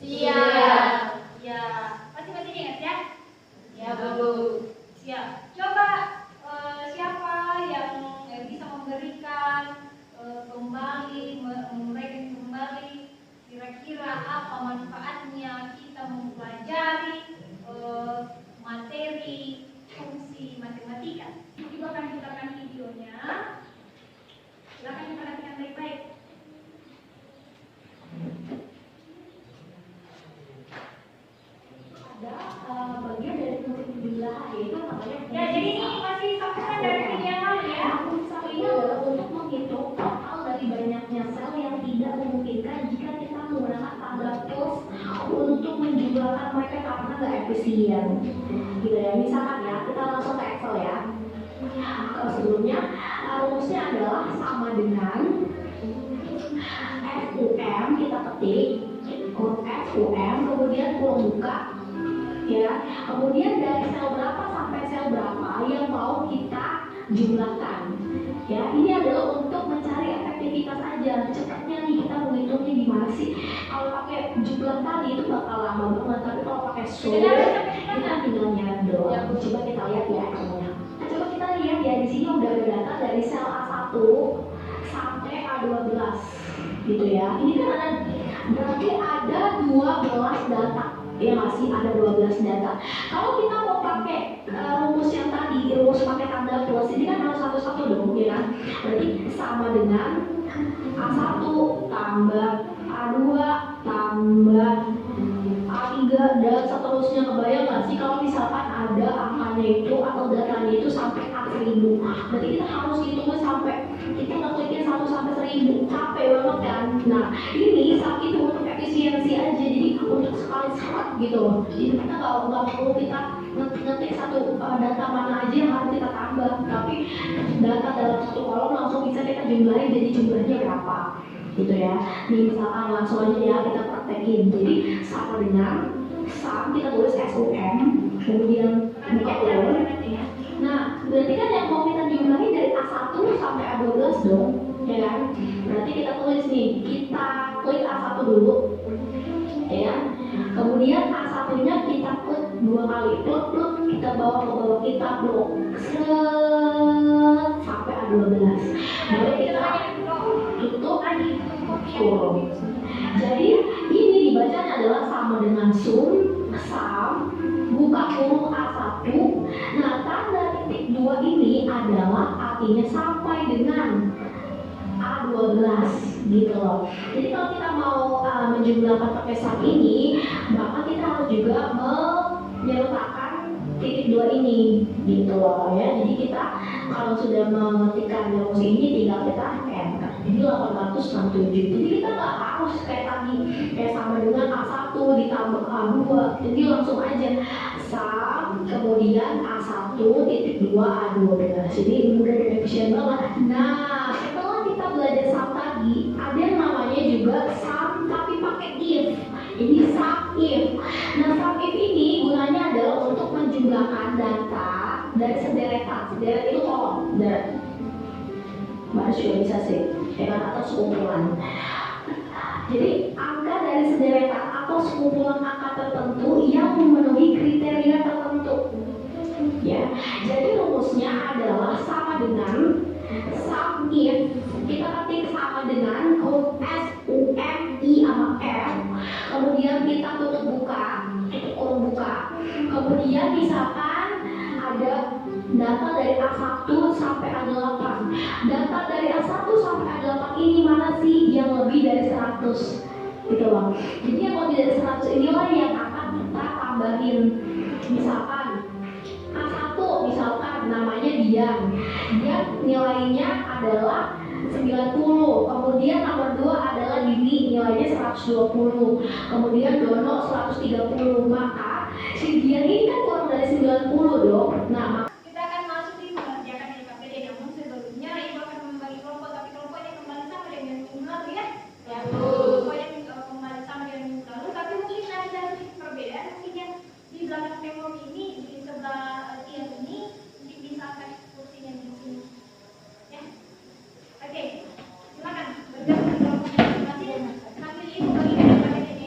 Siap. Ya, masih ingat ya? Ya, Bu. Siap. Coba siapa yang bisa memberikan kembali, menguraikan kembali kira-kira apa manfaatnya kita mempelajari materi fungsi matematika. Ibu akan putarkan videonya. Silakan diperhatikan baik-baik. Bagian dari fungsi penjumlahan yaitu namanya ya, jadi ini masih sambungan dari video yang lalu ya. Fungsi ini adalah untuk menghitung total dari banyaknya sel yang tidak memungkinkan jika kita menggunakan tanda plus untuk menjumlahkan mereka karena nggak efisien. Gitu ya. Misalkan ya, kita langsung ke Excel ya. Sebelumnya rumusnya adalah sama dengan SUM, kita ketik SUM, kemudian kurung buka ya, kemudian dari sel berapa sampai sel berapa yang mau kita jumlahkan ya. Ini adalah untuk mencari efektivitas aja, cepatnya nih kita menghitungnya gimana sih. Kalau pakai jumlah kali itu bakal lama banget, tapi kalau pakai sum kita tinggal nyeret doang. Coba kita lihat ya Excelnya. Coba kita lihat ya, di sini udah ada data dari sel A1 sampai A12 gitu ya. Ini kan ada, berarti ada 12 data ya, masih ada 12 data. Kalau kita mau pakai rumus yang tadi, rumus pakai tanda plus, ini kan harus satu-satu dong ya kan. Berarti sama dengan A1 tambah A2 tambah A3 dan seterusnya. Kebayang nggak sih kalau misalkan ada angkanya itu atau datanya itu sampai A1000? Berarti kita harus hitungnya sampai kita ngekliknya 1 sampai 1000, capek banget kan. Nah ini saat itu untuk efisiensi aja, jadi untuk sekali serat gitu loh. Jadi kita nggak perlu kita ngetik satu data mana aja yang harus kita tambah, tapi data dalam satu kolom langsung bisa kita jumlahin jadi jumlahnya berapa gitu ya. Nih misalkan langsung aja ya kita praktekin. Jadi sama dengan sum, kita tulis SUM, kemudian buka kurung. Nah berarti kan yang mau kita jumlahin dari A1 sampai A12 dong ya kan. Berarti kita tulis nih, kita klik A1 dulu ya, kemudian A1 nya kita klik 2 kali, pluk kita bawa ke bawah, kita blok sampai A12, baru kita tutup kurung. Jadi ini dibacanya adalah sama dengan sum buka kurung A1. Nah tanda titik 2 ini adalah artinya sampai dengan A12 gitu loh. Jadi kalau kita mau menjumlahkan pakai sum ini, maka kita harus juga menyertakan titik 2 ini gitu loh ya. Jadi kita kalau sudah mengetikkan rumus ini tinggal kita enter. Jadi 867. Jadi kita nggak harus kayak tadi, kayak sama dengan A1 ditambah A2. Jadi langsung aja sum kemudian A1 titik 2 A12. Jadi mudah dan efisien banget. Nah setelah kita belajar sum tadi, ada yang namanya juga sum tapi pakai if. Ini sum if. Nah sum if ini gunanya adalah untuk menjumlahkan data dari sederetan. Sederet itu kolom. Baru juga bisa sih, atau sekumpulan. Jadi angka dari sederetan atau sekumpulan angka tertentu yang memenuhi kriteria tertentu. Ya, jadi rumusnya adalah sama dengan sum if. Kita ketik sama dengan huruf S, U, M, I sama F. Kemudian kita tutup buka, kurung buka. Kemudian misalkan ada data dari A1 sampai A8. Data dari A1 sampai A8 ini mana sih yang lebih dari 100? Gitu loh. Jadi yang lebih dari 100 inilah yang akan kita tambahin. Misalkan A1 misalkan namanya Dian. Dia nilainya adalah 90. Kemudian nomor 2 adalah Dini, nilainya 120. Kemudian Dono 130. Maka si Dian ini kan kurang dari 90 dong. Nah, kita akan masuk di mengerjakan LKPD. Namun sebelumnya Ibu akan membagi kelompok, tapi kelompoknya kembali sama dengan minggu lalu ya. Ya, kelompoknya kembali sama dengan minggu lalu, tapi mungkin ada sedikit perbedaan. Mungkin yang di belakang tembok ini, di sebelah tiang ini, mungkin bisa kasih kursinya di sini. Ya, oke, silakan bergabung di kelompok masing-masing. Nanti Ibu bagikan LKPD.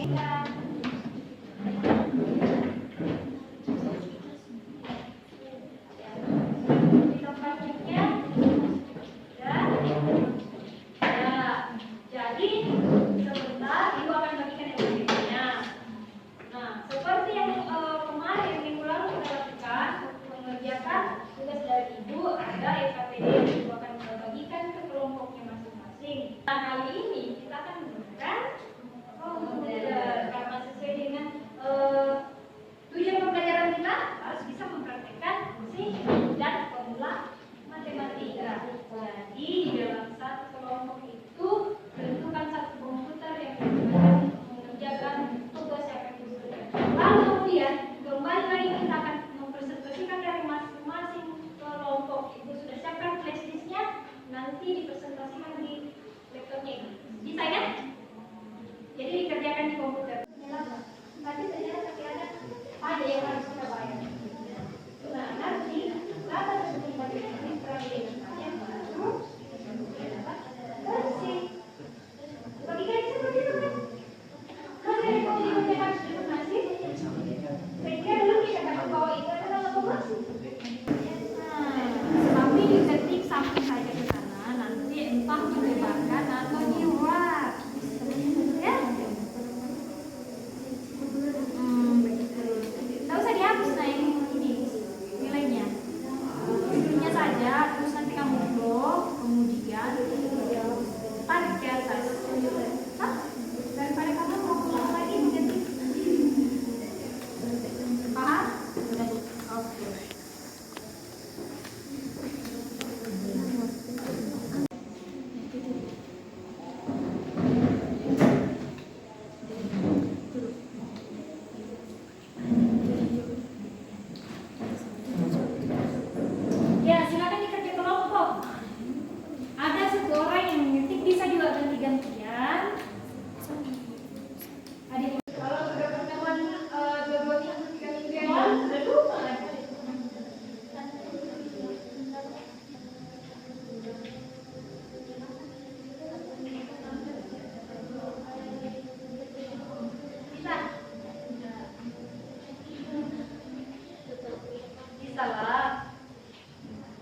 bisa lah.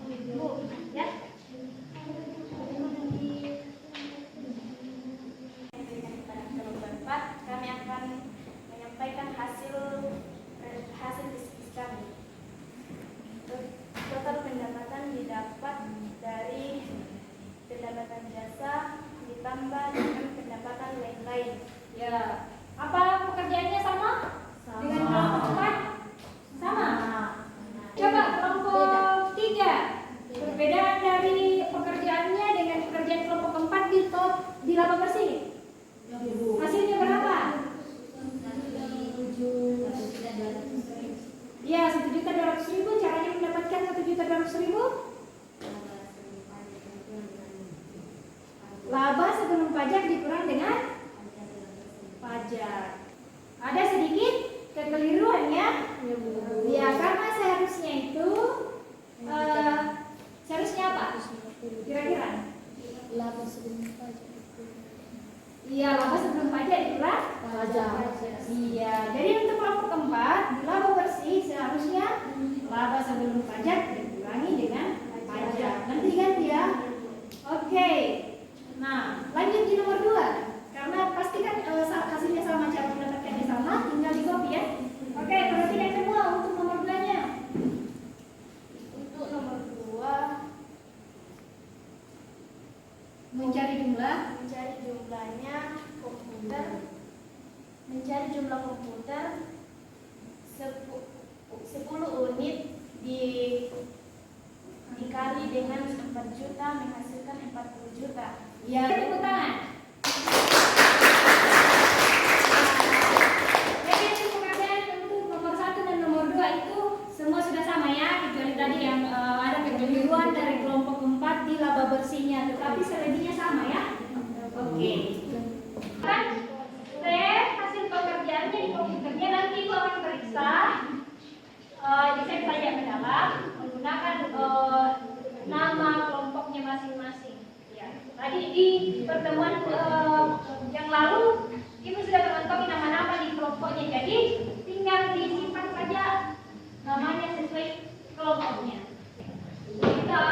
Bu, ya. Keempat, kami akan menyampaikan hasil diskusi kami. Total pendapatan didapat dari pendapatan jasa ditambah dengan pendapatan lain-lain. Ya. Apa pekerjaannya sama? Dengan kelompok 4? Sama. Coba kelompok 3. Perbedaan dari pekerjaannya dengan pekerjaan kelompok 4 di laba bersih. Hasilnya berapa? Ya, 1.200.000. Caranya mendapatkan 1.200.000. Laba sebelum pajak dikurang dengan pajak. Ada sedikit kekeliruan ya? Ya, karena seharusnya itu seharusnya apa? Kira-kira? Laba sebelum pajak. Iya, laba sebelum pajak dikurang Pajak. Iya, jadi untuk kelompok keempat di laba bersih seharusnya laba sebelum pajak dikurangi dengan pajak. Nanti ganti ya. Oke. Nah, lanjut di nomor 2. Karena pasti kan hasilnya sama, cara mendapatkannya sama, tinggal di copy ya. Oke, perhatikan semua untuk nomor 2-nya. Untuk nomor 2, Mencari jumlah mencari jumlah komputer 10 unit dikali dengan 4 juta menghasilkan 40 juta. ya, tepuk tangan. Jadi untuk pekerjaan untuk nomor 1 dan nomor 2 itu semua sudah sama ya, kecuali tadi yang ada kekeliruan dari kelompok 4 di laba bersihnya, tetapi selebihnya sama ya. Oke. Kan hasil pekerjaannya di komputernya nanti Ibu akan periksa. Bisa saja ke dalam menggunakan nama kelompoknya masing-masing. Ya. Tadi di pertemuan yang lalu Ibu sudah mengantongi nama-nama di kelompoknya, jadi tinggal disimpan saja namanya sesuai kelompoknya. Kita